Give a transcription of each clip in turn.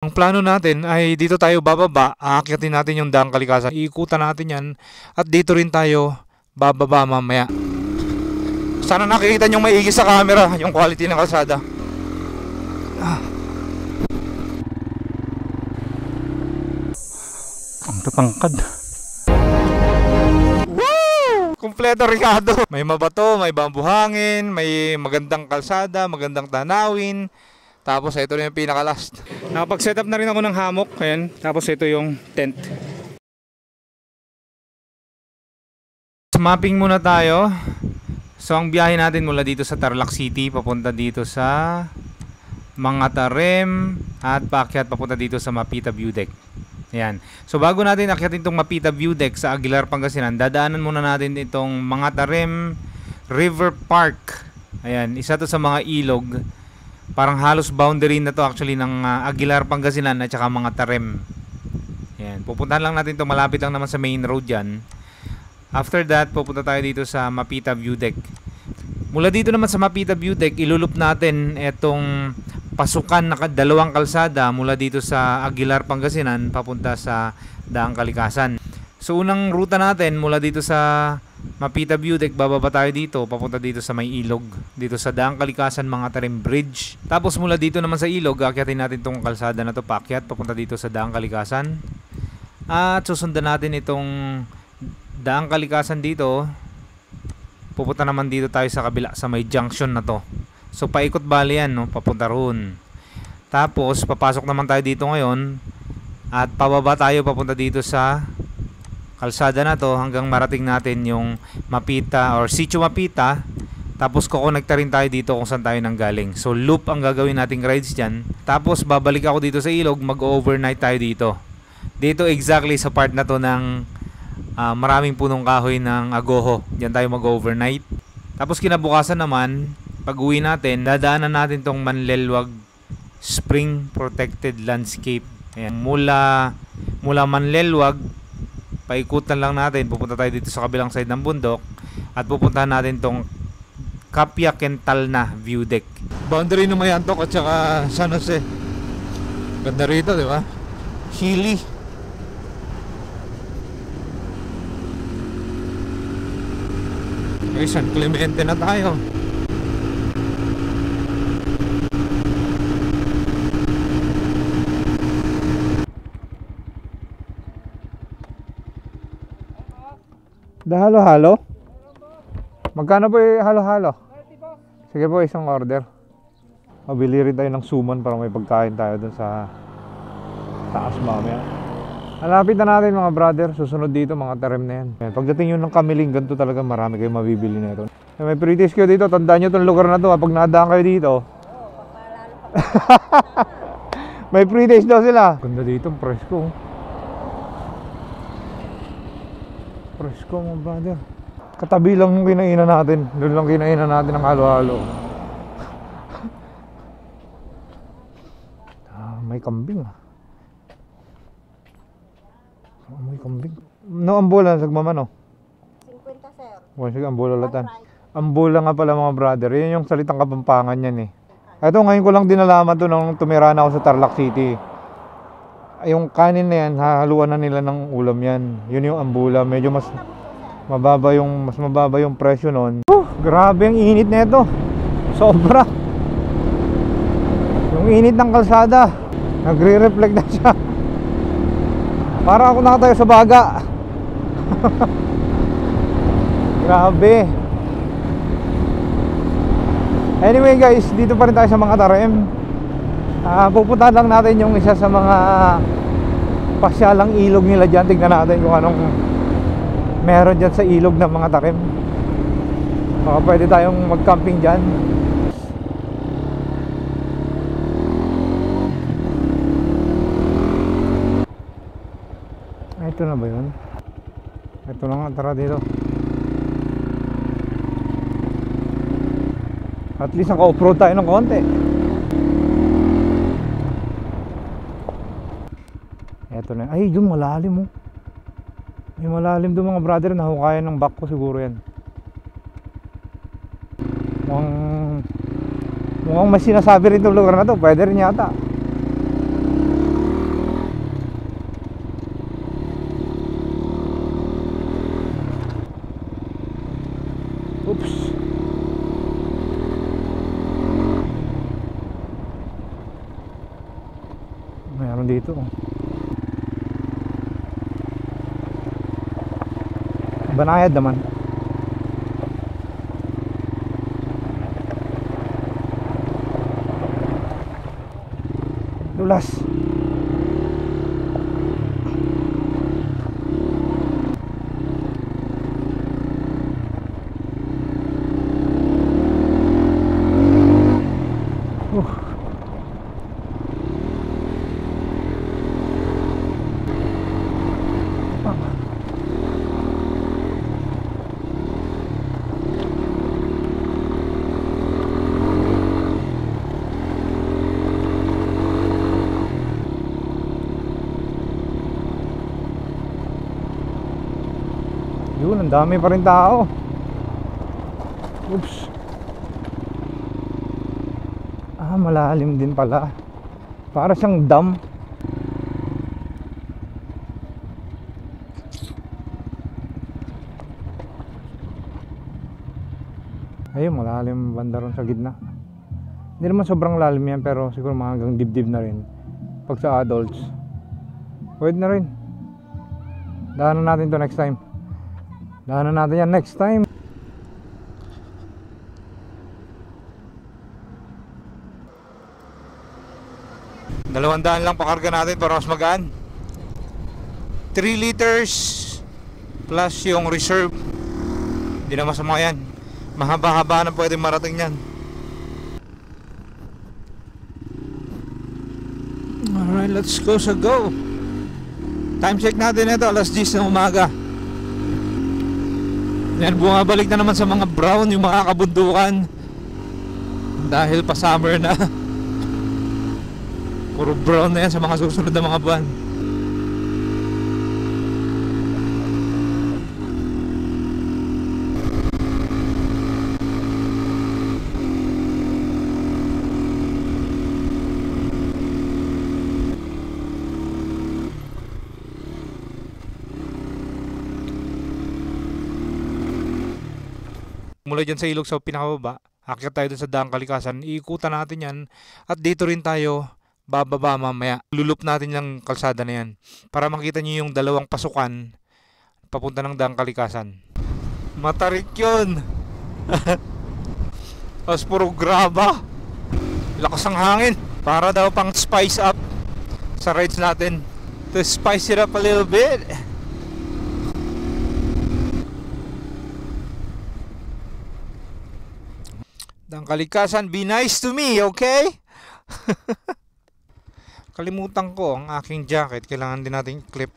Ang plano natin ay dito tayo bababa, aakyatin natin yung Daang Kalikasan, iikutan natin yan at dito rin tayo bababa mamaya. Sana nakikita nyo maigi sa camera yung quality ng kalsada. Ang tatangkad. Woo! Kumpleto Ricardo. May mabato, may bambuhangin, may magandang kalsada, magandang tanawin. Tapos ito na yung pinaka-last. Nakapag-set up na rin ako ng hammock. Ayan. Tapos ito yung tent. Mapping muna tayo. So ang biyahe natin mula dito sa Tarlac City papunta dito sa Mangatarem at paakyat papunta dito sa Mapita View Deck. Ayan. So bago natin akyatin itong Mapita View Deck sa Aguilar, Pangasinan, dadaanan muna natin itong Mangatarem River Park. Ayan. Isa to sa mga ilog. Parang halos boundary na to actually ng Aguilar, Pangasinan at saka Mangatarem. Ayan. Pupuntahan lang natin to, malapit lang naman sa main road yan. After that, pupunta tayo dito sa Mapita View Deck. Mula dito naman sa Mapita View Deck, ilulup natin itong pasukan na dalawang kalsada mula dito sa Aguilar, Pangasinan papunta sa Daang Kalikasan. So unang ruta natin mula dito sa Mapita View Deck, bababa tayo dito papunta dito sa may ilog, dito sa Daang Kalikasan Mangatarem Bridge. Tapos mula dito naman sa ilog, aakyatin natin itong kalsada na to, paakyat papunta dito sa Daang Kalikasan. At susundan natin itong Daang Kalikasan dito. Pupunta naman dito tayo sa kabila sa may junction na to. So paikot bali yan, no? Papunta roon. Tapos papasok naman tayo dito ngayon at pababa tayo papunta dito sa kalsada na to hanggang marating natin yung Mapita or Sitio Mapita. Tapos kukonekta rin tayo dito kung saan tayo nanggaling. So loop ang gagawin nating rides dyan. Tapos babalik ako dito sa ilog, mag-overnight tayo dito. Dito exactly sa part na to ng maraming punong kahoy ng agoho. Diyan tayo mag-overnight. Tapos kinabukasan naman, pag uwi natin, dadaanan natin tong Manlelwag Spring Protected Landscape. Ayan. Mula Manlelwag, paikutan lang natin, pupunta tayo dito sa kabilang side ng bundok at pupuntahan natin tong Kapia Kentalna View Deck. Boundary ng Mayantok at saka San Jose. Ganda rito, di ba? Hilly. Okay, San Clemente na tayo. Halo-halo? Magkano po yung halo-halo? Sige po, isang order. Mabili rin tayo ng suman para may pagkain tayo dun sa taas mamaya. Halapit na natin mga brother. Susunod dito mga Tarem na yan. Pagdating yun ng Kamiling, ganito talaga marami kayo mabibili na ito. May pre-taste kayo dito. Tandaan nyo itong lugar na to. Pag nadaan kayo dito may pre-taste daw sila. Ganda dito, presko. Presko mga brother. Katabi lang yung kinainan natin. Doon lang kinainan natin ang halo-halo. May kambing. May kambing. No, ambola. Sagmamano? 50 sir. Sige, ambola latan. Ambola nga pala mga brother. Yan yung salitang Kapampangan yan eh. Ito, ngayon ko lang dinalaman to nung tumira na ako sa Tarlac City. Yung kanin na yan, hahaluan na nila ng ulam yan. Yun yung ambola. Medyo mas mababa yung presyo nun. Grabe ang init na ito. Sobra. Yung init ng kalsada, nagre-reflect na siya. Para ako nakatayo sa baga. Grabe. Anyway guys, dito pa rin tayo sa Mangatarem. Pupuntahan lang natin yung isa sa mga pasyalang ilog nila dyan. Tignan natin kung anong meron dyan sa ilog ng Mangatarem. Baka pwede tayong mag-camping dyan. Ito na ba yun? Ito na nga, tara dito. At least naka-off-road tayo ng konti. Ito na. Ay, yung malalim oh. May malalim doon mga brother. Nahukayan ng back ko siguro yan. Mukhang may sinasabi rin itong lugar na to. Pwede rin yata. Mayroon dito. Banayad naman. Dulas. Yun, ang dami pa rin tao. Oops. Malalim din pala. Para siyang dam. Ayun, malalim banda ron sa gitna. Hindi naman sobrang lalim yan, pero siguro mga hanggang dibdib na rin. Pag sa adults, pwede na rin. Daanan natin to next time. Daanan natin yan next time. $200 lang pakarga natin para mas magaan. 3 liters plus yung reserve. Hindi na masama yan. Mahaba-haba na pwede marating yan. Alright, let's go sa go. Time check natin ito, alas 10 ng umaga. Yan, bumabalik na naman sa mga brown yung mga kabundukan dahil pa summer na. Puro brown na yan sa mga susunod na mga buwan. Mula dyan sa ilog sa pinakababa, akyat tayo dun sa Daang Kalikasan, iikutan natin yan at dito rin tayo bababa mamaya. Lulup natin yung kalsada na yan para makita nyo yung dalawang pasukan papunta ng Daang Kalikasan. Matarik yun. Tapos puro graba, lakas ang hangin, para daw pang spice up sa rides natin, to spice it up a little bit. Daang Kalikasan, be nice to me, okay? Kalimutan ko ang aking jacket. Kailangan din natin clip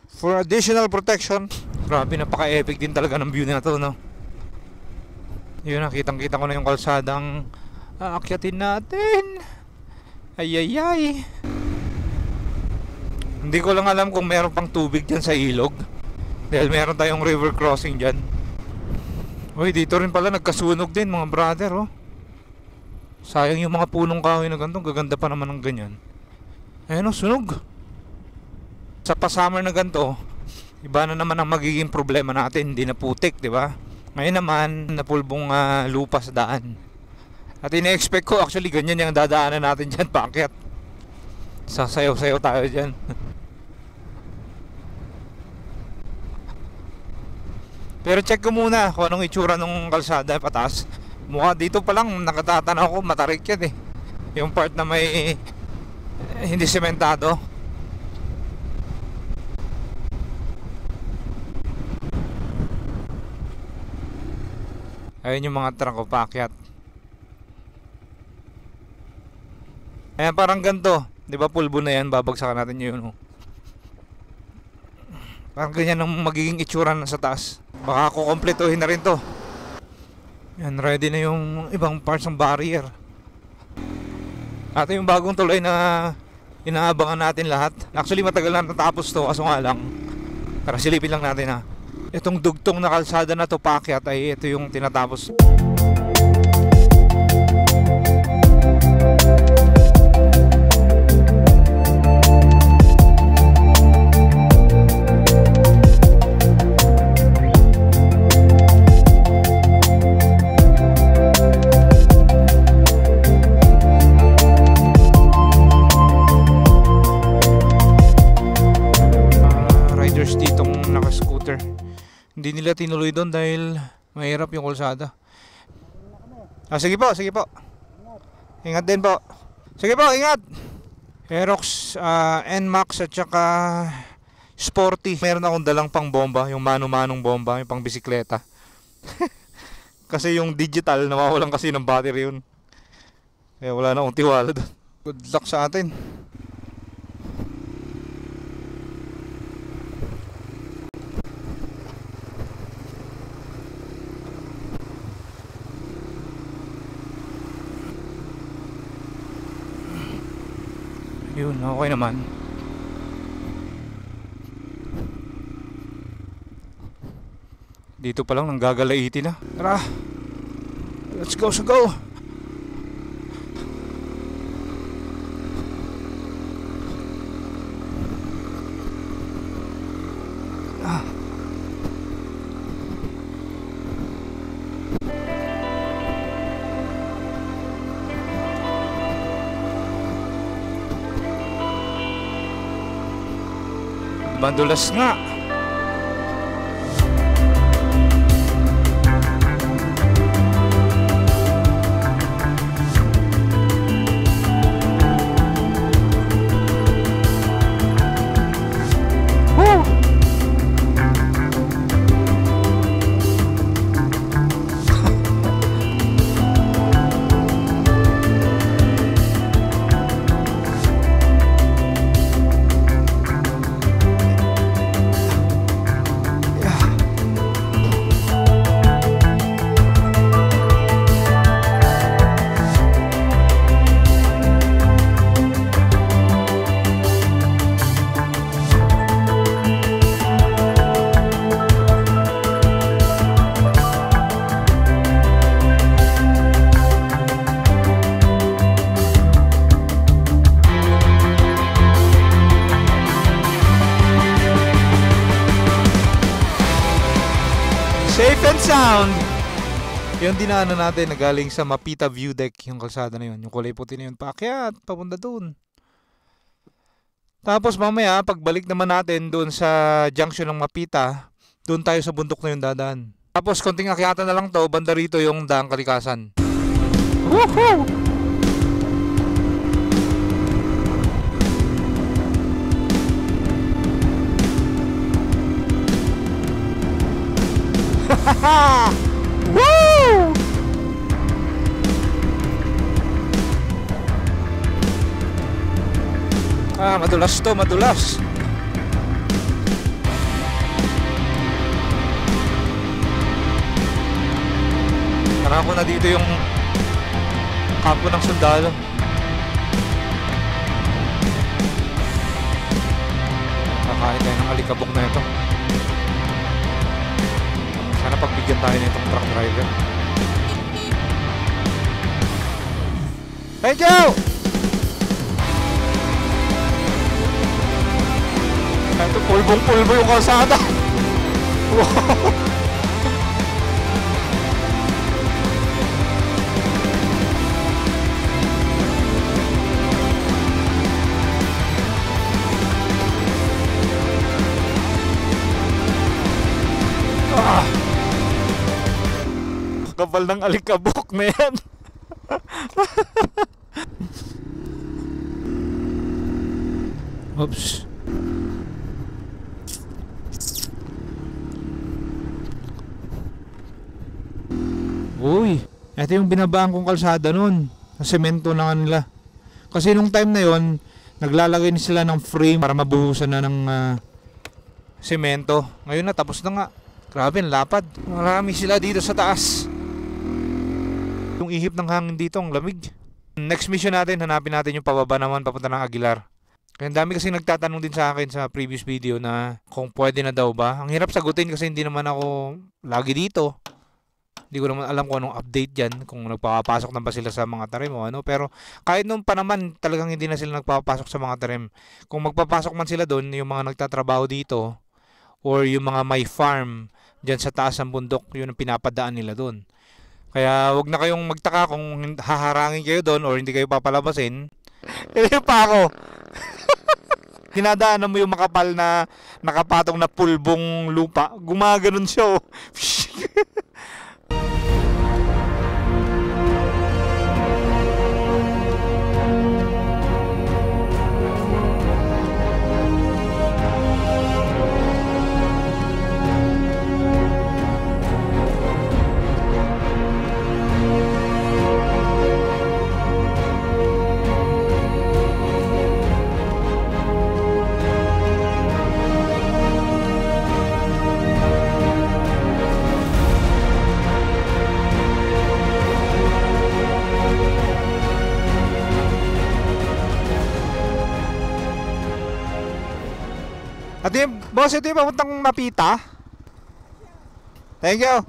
for additional protection. Grabe, napaka-epic din talaga ng view na to, no? Yun, nakitang-kita ko na yung kalsadang aakyatin natin. Ayayay. Hindi ko lang alam kung meron pang tubig dyan sa ilog, dahil meron tayong river crossing dyan. Uy, dito rin pala nagkasunog din mga brother, oh. Sayang yung mga punong kahoy na ganito, gaganda pa naman ng ganyan. Ayun, oh, sunog. Sa pa-summer na ganito, iba na naman ang magiging problema natin, hindi na putik, di ba? Ngayon naman, napulbong lupa sa daan. At ina-expect ko, actually, ganyan yung dadaanan natin dyan, paakyat. Sasayaw-sayaw tayo dyan. Pero check ko muna kung anong itsura ng kalsada pataas. Mukha dito pa lang nakatatanaw ko, matarik yan eh. Yung part na may hindi sementado. Ayun yung mga truck ko paakyat. Ayan, parang ganito, di ba, pulbo na yan, babagsakan natin yun, oh. Parang ganyan ang magiging itsura na sa taas. Baka kukompletuhin na rin to. Yan, ready na yung ibang parts ng barrier. At yung bagong tuloy na inaabangan natin lahat. Actually, matagal na natapos to, kaso nga lang, tara silipin lang natin, ha. Itong dugtong na kalsada na to paakyat ay ito yung tinatapos. Hindi nila tinuloy doon dahil mahirap yung kalsada. Sige po, sige po. Ingat din po. Sige po, ingat. Aerox, NMAX at saka Sporty. Meron akong dalang pang bomba, yung mano-manong bomba, yung pang bisikleta. Kasi yung digital, nawawalan kasi ng battery yun. Kaya wala na akong tiwala doon. Good luck sa atin. Yun, okay naman. Dito pa lang nanggagalaiti na. Tara! Let's go, so go! Bandulas nga. Safe and sound. Yung dinaanan natin na galing sa Mapita View Deck, yung kalsada na yun, yung kulay puti na yun, paakyat, papunta doon. Tapos mamaya, pagbalik naman natin doon sa junction ng Mapita, doon tayo sa bundok na yung dadaan. Tapos konting akyatan na lang to, banda rito yung Daang Kalikasan. Woohoo! Woo! Madulas to, madulas. Tara ko na dito yung kampo ng sundalo. Kakain tayo ng alikabok na ito. Sana pagbigyan tayo nitong truck driver. Thank you! Ito, pulbong-pulbo yung kalsada. Wow! Kapal ng alikabok na yan. Oops. Uy, ito yung binabaan kong kalsada nun. Sa semento na nila. Kasi nung time na yon, naglalagay na sila ng frame para mabuhusan na ng semento. Ngayon na, tapos na nga. Grabe, ang lapad. Marami sila dito sa taas. Yung ihip ng hangin dito, ang lamig. Next mission natin, hanapin natin yung pababa naman papunta ng Aguilar. Kaya ang dami kasi nagtatanong din sa akin sa previous video na kung pwede na daw ba. Ang hirap sagutin kasi hindi naman ako lagi dito. Hindi ko naman alam kung anong update dyan, kung nagpapasok na ba sila sa mga tarim o ano. Pero kahit nung pa naman, talagang hindi na sila nagpapasok sa mga tarim. Kung magpapasok man sila doon, yung mga nagtatrabaho dito or yung mga may farm dyan sa taas ng bundok, yun ang pinapadaan nila doon. Kaya wag na kayong magtaka kung haharangin kayo doon or hindi kayo papalabasin. Kaya pa ako. Dinadaanan mo yung makapal na nakapatong na pulbong lupa. Gumaganon siya, oh. At yung, boss, ito yung papuntang Mapita. Thank you.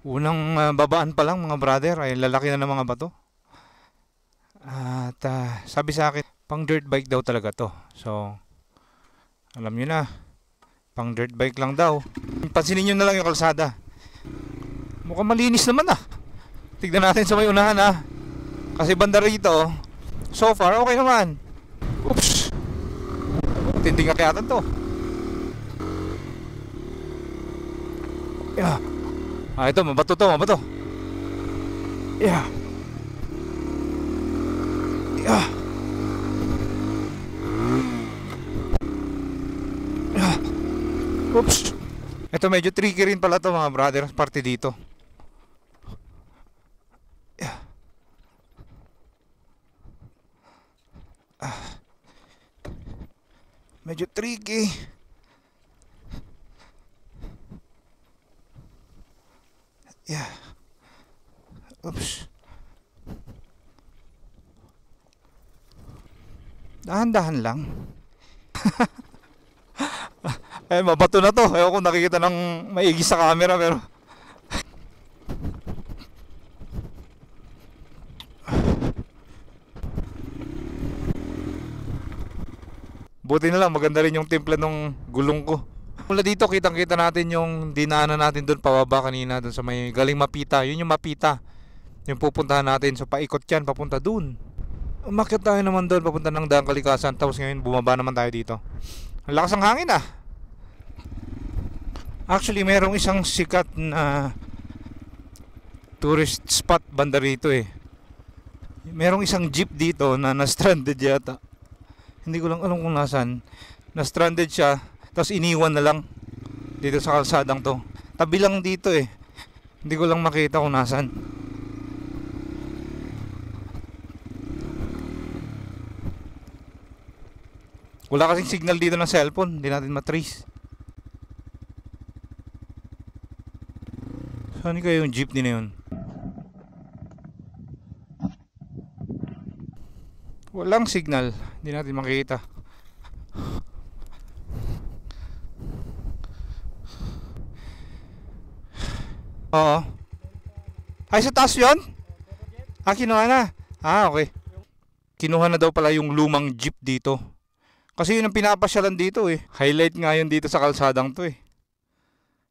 Unang babaan pa lang mga brother ay lalaki na ng mga bato. At sabi sa akin, pang dirt bike daw talaga to. So, alam nyo na, pang dirt bike lang daw. Pansinin nyo na lang yung kalsada. Mukhang malinis naman ah. Tignan natin sa may unahan ah. Kasi banda rito, so far okay naman. Oops. Tinding akyatan to. Yeah. Ito, mabato to, mabato. Yeah. Yeah. Yeah. Oops. Ito medyo tricky rin pala to mga brother, parte dito. Yeah. Medyo tricky. Yeah. Oops. Dahan-dahan lang. Eh, mabato na to. Ayaw ko nakikita ng maigi sa camera pero buti na lang, maganda rin yung timpla ng gulong ko. Mula dito, kitang-kita natin yung dinaanan natin doon pababa kanina, doon sa may galing Mapita. Yun yung Mapita. Yung pupuntahan natin. So, paikot yan, papunta doon. Umakyat tayo naman doon, papunta ng Daang Kalikasan. Tapos ngayon, bumaba naman tayo dito. Ang lakas ng hangin ah. Actually, merong isang sikat na tourist spot banda rito eh. Merong isang jeep dito na na-stranded yata. Hindi ko lang alam kung nasan. Na-stranded siya, tapos iniwan na lang dito sa kalsadang to. Tabi lang dito eh. Hindi ko lang makita kung nasan. Wala kasing signal dito ng cellphone. Hindi natin matrace. Saan kaya yung jeepney na yun? Walang signal. Hindi natin makikita. Oo. Ay, sa taas yun? Kinuha na. Okay. Kinuha na daw pala yung lumang jeep dito. Kasi yun ang pinapasyalan dito eh. Highlight nga yun dito sa kalsadang to eh.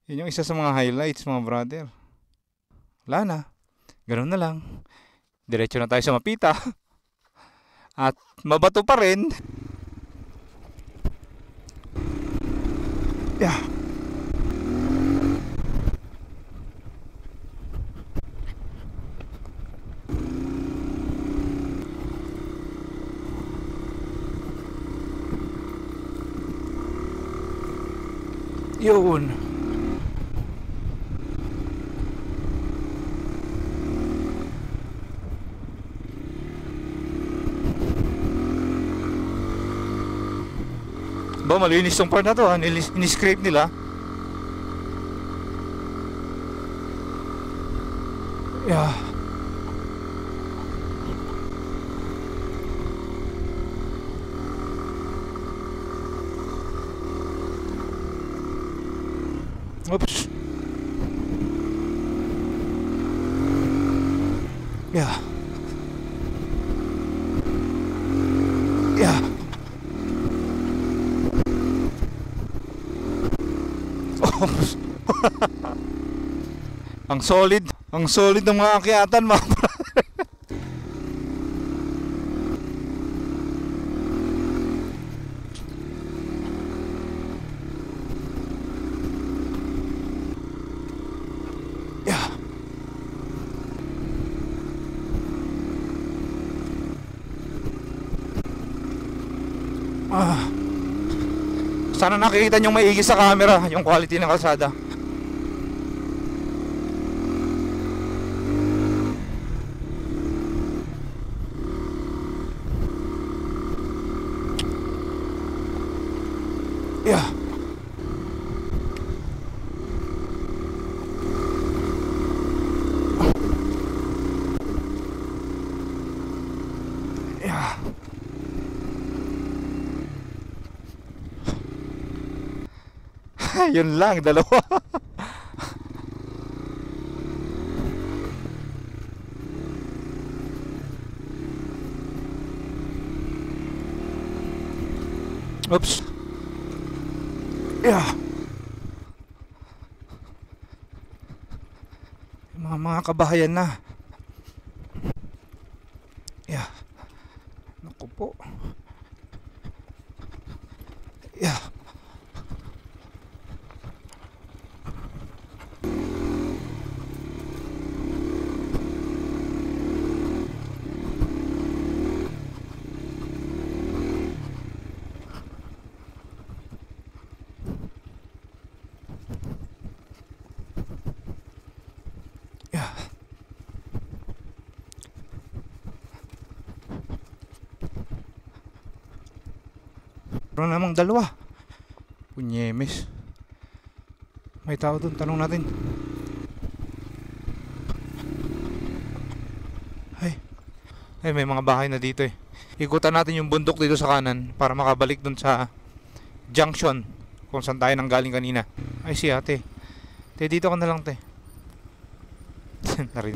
Yun yung isa sa mga highlights mga brother. Wala na. Ganun na lang. Diretso na tayo sa Mapita. At mabato pa rin. Yeah. Yun. Ba, malinis tong part na to ha. Ni-scrape nila. Yeah. Oops. Yeah. Yeah. Oops. Ang solid. Ang solid ng mga akyatan, mga brother. Yeah. Sana nakikita nyo maigi sa camera yung quality ng kalsada. Yeah. Yeah. Yun lang, dalawa. Oops. Yeah. Mga kabahayan na. Yeah. Naku po. Yeah. Meron namang dalawa. Punyemes. May tao doon, tanong natin. Ay, may mga bahay na dito eh. Ikutan natin yung bundok dito sa kanan para makabalik doon sa junction kung saan tayo nanggaling kanina. Ay, si ate. Te, dito ka na lang, te. Narin.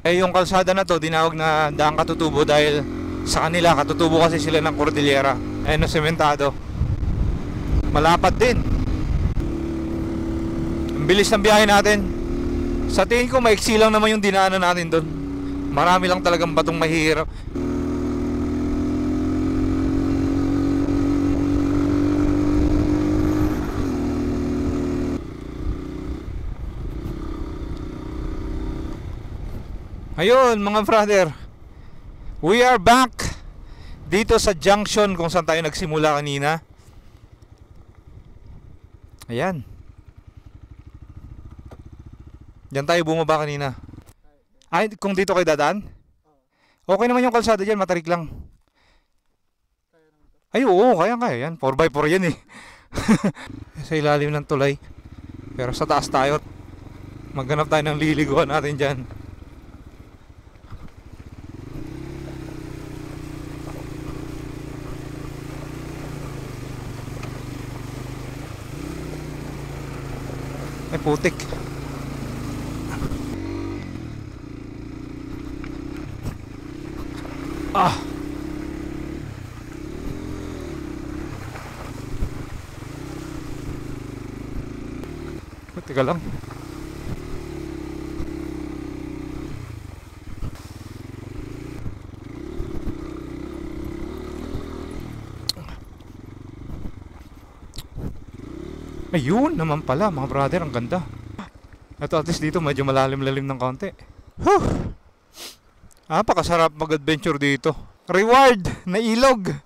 Yung kalsada na to dinawag na Daang Katutubo dahil sa kanila katutubo kasi sila ng Cordillera. Ayun na, sementado. Malapad din. Ang bilis ng biyahe natin. Sa tingin ko maiksi lang naman yung dinaanan natin doon. Marami lang talagang batong mahihirap. Ayun mga brother, we are back dito sa junction kung saan tayo nagsimula kanina. Ayan. Diyan tayo bumaba kanina. Ay, kung dito kayo dadaan? Okay naman yung kalsada dyan, matarik lang. Ay, oo, kaya yan, 4x4 yan eh. Sa ilalim ng tulay. Pero sa taas tayo. Maghanap tayo ng liliguan natin dyan. Ay, putik. Ah. Teka lang. Ayun naman pala mga brother, ang ganda. Ito at least dito medyo malalim-lalim ng konti. Huh! Napakasarap mag-adventure dito. Reward na ilog.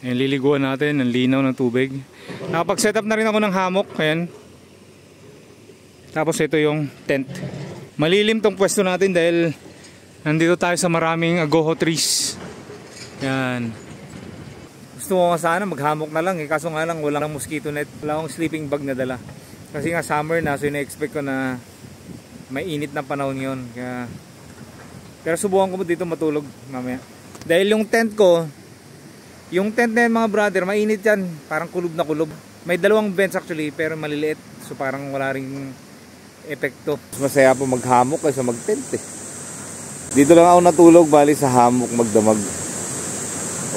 Ayan, liliguan natin, ang linaw ng tubig. Nakapag-set up na rin ako ng hammock. Ayan. Tapos ito yung tent. Malilim tong pwesto natin dahil nandito tayo sa maraming agoho trees. Ayan. Gusto ko nga sana mag-hammock na lang eh. Kaso nga lang walang mosquito net. Wala akong sleeping bag na dala. Kasi nga summer na, so ina-expect ko na may init na panahon yun. Kaya... Pero subukan ko dito matulog mamaya. Dahil yung tent na yan mga brother, mainit yan. Parang kulob na kulob. May dalawang vents actually, pero maliliit. So parang wala ring epekto. Masaya po mag-hammock kaysa mag-tent eh. Dito lang ako natulog, bali sa hammock magdamag.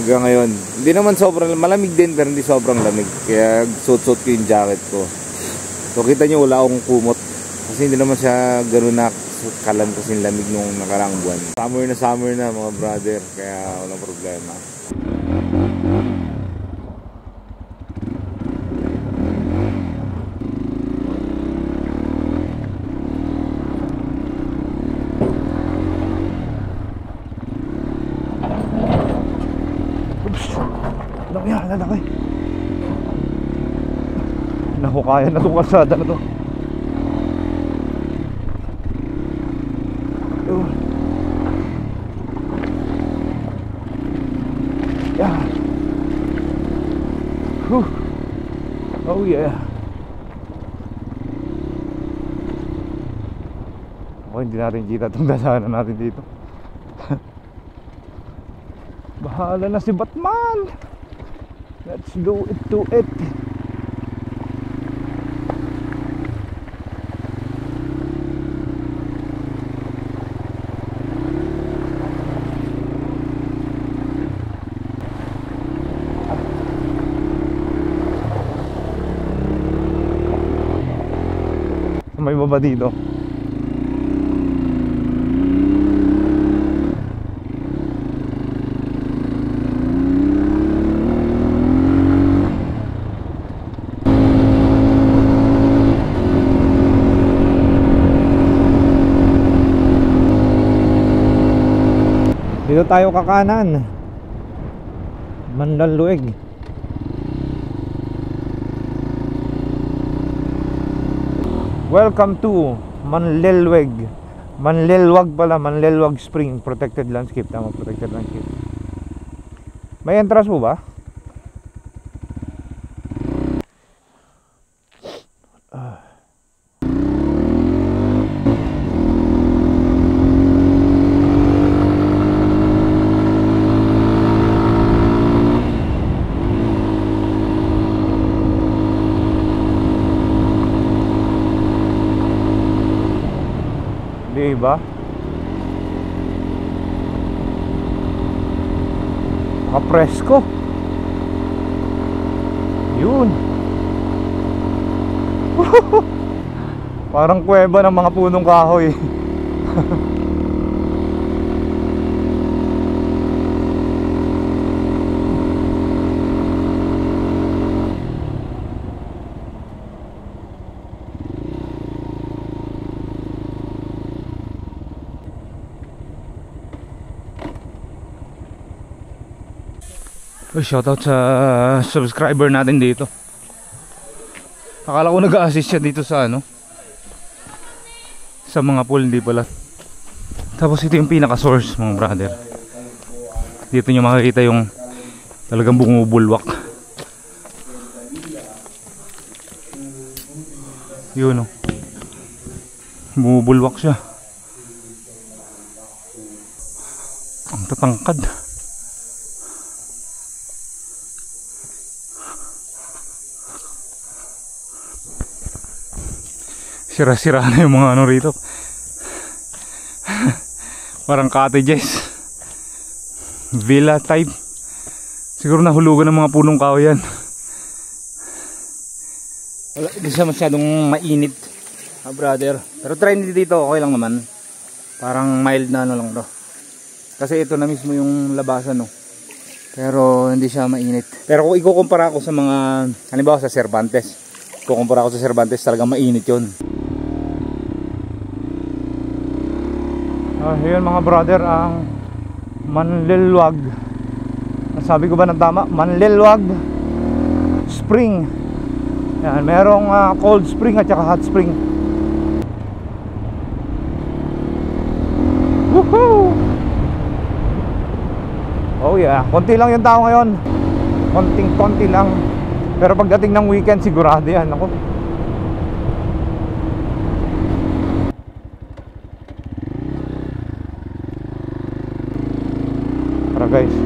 Hanggang ngayon. Hindi naman sobrang malamig din, pero hindi sobrang lamig. Kaya suot-suot ko yung jacket ko. So kita nyo wala akong kumot. Kasi hindi naman siya gano'n na kalam kasi lamig nung nakaraang buwan. Summer na mga brother, kaya walang problema. Lalaki. Nahukayan na itong kalsada na to. Yeah. Oh yeah. Ako hindi natin kita itong dasanan natin dito. Bahala na si Batman. Let's go to it. May baba dito. Dito tayo kakanan. Manlalueg. Welcome to Manlilweg. Manlilwag pala, Manlilwag Spring Protected Landscape. Tama, protected landscape. May entrance mo ba? Diba? Nakapresko. Yun. Parang kuweba ng mga punong kahoy. Shoutout sa subscriber natin dito. Akala ko nag-a-assist siya dito sa ano, sa mga pool, hindi pala. Tapos ito yung pinaka source mga brother. Dito nyo makikita yung talagang bumubulwak. Yun o, bumubulwak siya. Ang tatangkad. Sira-sira na yung mga ano rito. Parang cottages, villa type. Siguro nahulugan ng mga punong kahoy yan. Wala, hindi siya masyadong mainit, brother. Pero try nito dito, okay lang naman. Parang mild na ano lang to. Kasi ito na mismo yung labasan, no. Pero hindi siya mainit. Pero kung ikukumpara ko sa mga, halimbawa sa Cervantes, kukumpara ko sa Cervantes, talagang mainit yun. Yun mga brother, ang Manlilwag Sabi ko ba ng tama? Manlilwag Spring. Yan, merong cold spring at saka hot spring. Woohoo! Oh yeah, konti lang yung tao ngayon. Konting-konti lang. Pero pagdating ng weekend, sigurado yan. Ako. Tara guys.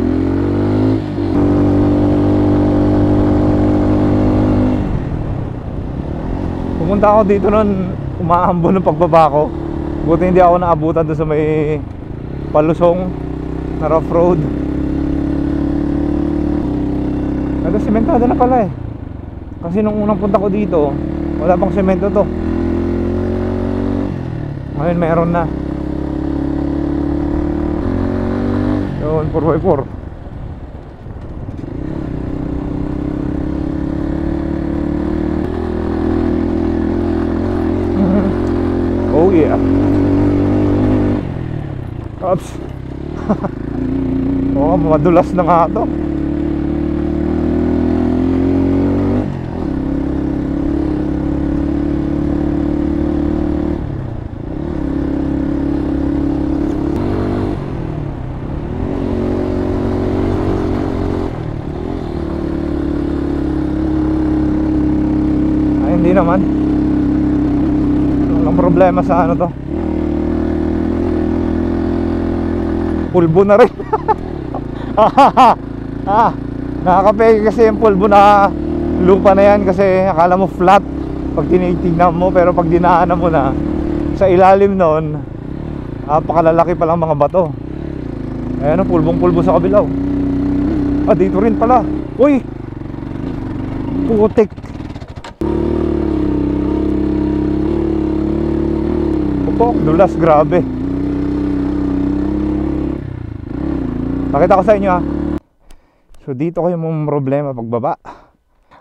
Pumunta ako dito nun, umaambon ng pagbaba ko. Buti hindi ako naabutan doon sa may palusong na rough road. Sementado na pala eh. Kasi nung unang punta ko dito, wala pang semento to. Ngayon meron na. Yun, 4x4. Oh yeah. Oops. Oh, madulas na nga to. Hindi naman. Walang problema sa ano to. Pulbo na rin. Nakakapeke kasi yung pulbo na lupa na yan. Kasi akala mo flat pag tinitignan mo. Pero pag dinaanan mo na sa ilalim nun, napakalalaki palang mga bato. Ayan o, pulbong-pulbo sa kabilaw. Dito rin pala. Uy! Putik. Dulas, grabe. Pakita ko sa inyo ha. So dito kayo mong problema pagbaba.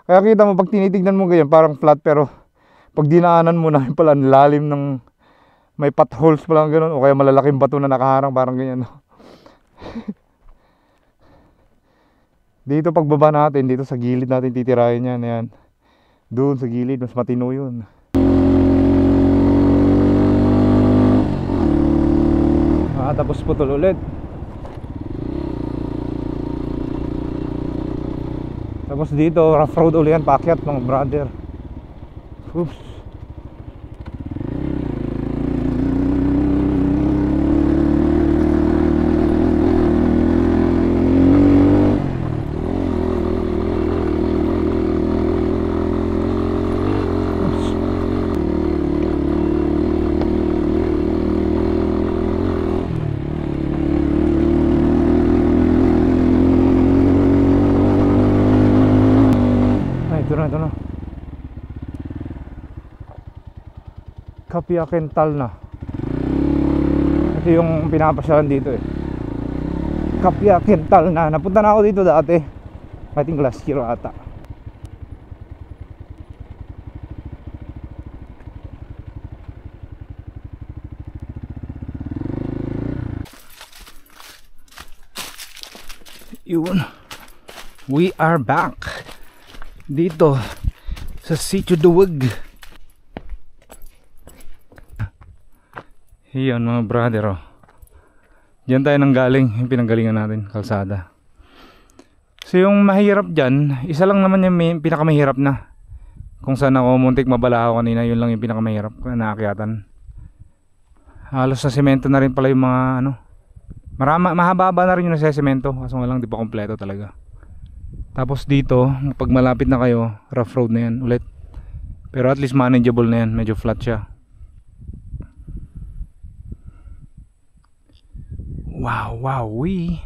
Kaya kita mo pag tinitignan mo ganyan parang flat, pero pag dinaanan mo na pala lalim ng may potholes pa lang ganun, o kaya malalaking bato na nakaharang parang ganyan. Dito pagbaba natin, dito sa gilid natin titirahin yan. Yan. Doon sa gilid mas matino yun. Tapos putol ulit. Tapos dito rough road ulit yan, paakyat mga brother. Oops. Ito na. Kapia Kental na. Ito yung pinapasyalan dito eh. Kapia Kental na. Napunta na ako dito dati. I think last year ata. Yun. We are back dito sa Sitio Duwag. Iyon mga brother oh. Diyan tayo nanggaling, yung pinanggalingan natin, kalsada. So yung mahirap dyan, isa lang naman yung pinakamahirap na. Kung saan ako muntik mabala ako kanina, yun lang yung pinakamahirap na aakyatan. Halos sa semento na rin pala yung mga ano. Mahaba-haba na rin yung nasa semento, kaso nga lang di pa kompleto talaga. Tapos dito, pag malapit na kayo, rough road na yan ulit. Pero at least manageable na yan, medyo flat siya. Wow, wee.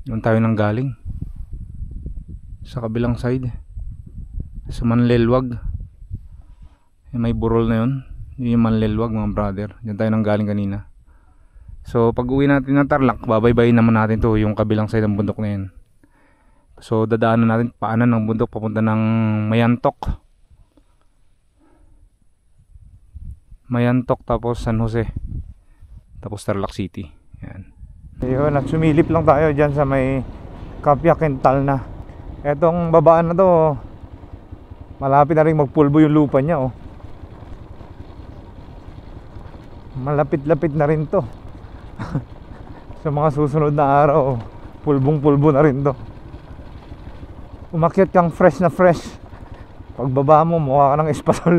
Doon tayo nang galing. Sa kabilang side. Sa Manlilwag. May burol na yun. Yun yung Manlilwag mga brother. Diyan tayo nang galing kanina. So pag uwi natin ng Tarlac, babaybayin naman natin to yung kabilang side ng bundok na yun. So dadaanan natin paanan ng bundok papunta ng Mayantok. Mayantok, tapos San Jose, tapos Tarlac City. Yan. Ayun, at sumilip lang tayo dyan sa may Kapya Quintal na. Etong babaan na to, malapit na rin magpulbo yung lupa niya, oh. Malapit-lapit na rin to. Sa mga susunod na araw, pulbong-pulbo na rin to. Umakyat kang fresh na fresh. Pagbaba mo, mukha ka ng espasol.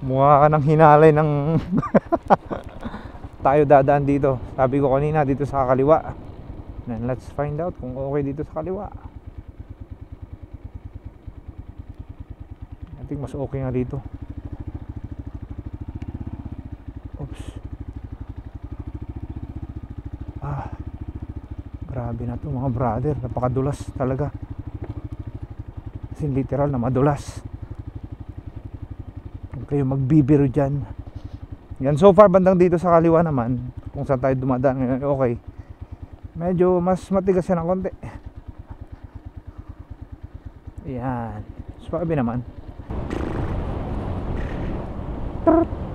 Mukha ka ng hinalay ng tayo dadaan dito. Sabi ko kanina, dito sa kaliwa. Then let's find out kung okay dito sa kaliwa. I think mas okay nga dito. Oops. Grabe na to mga brother. Napakadulas talaga. As in literal na madulas. Huwag kayo magbibiro dyan. Yan, so far bandang dito sa kaliwa naman, kung saan tayo dumadaan ngayon, okay. Medyo mas matigas yan ng konti. Yan. Swabe naman.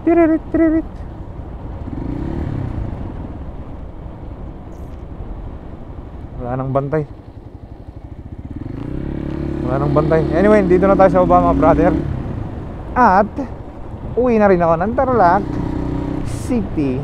Tiririt, tiririt. Wala nang bantay. Wala nang bantay. Anyway, dito na tayo sa baba mga brother. At uwi na rin ako ng Tarlac City.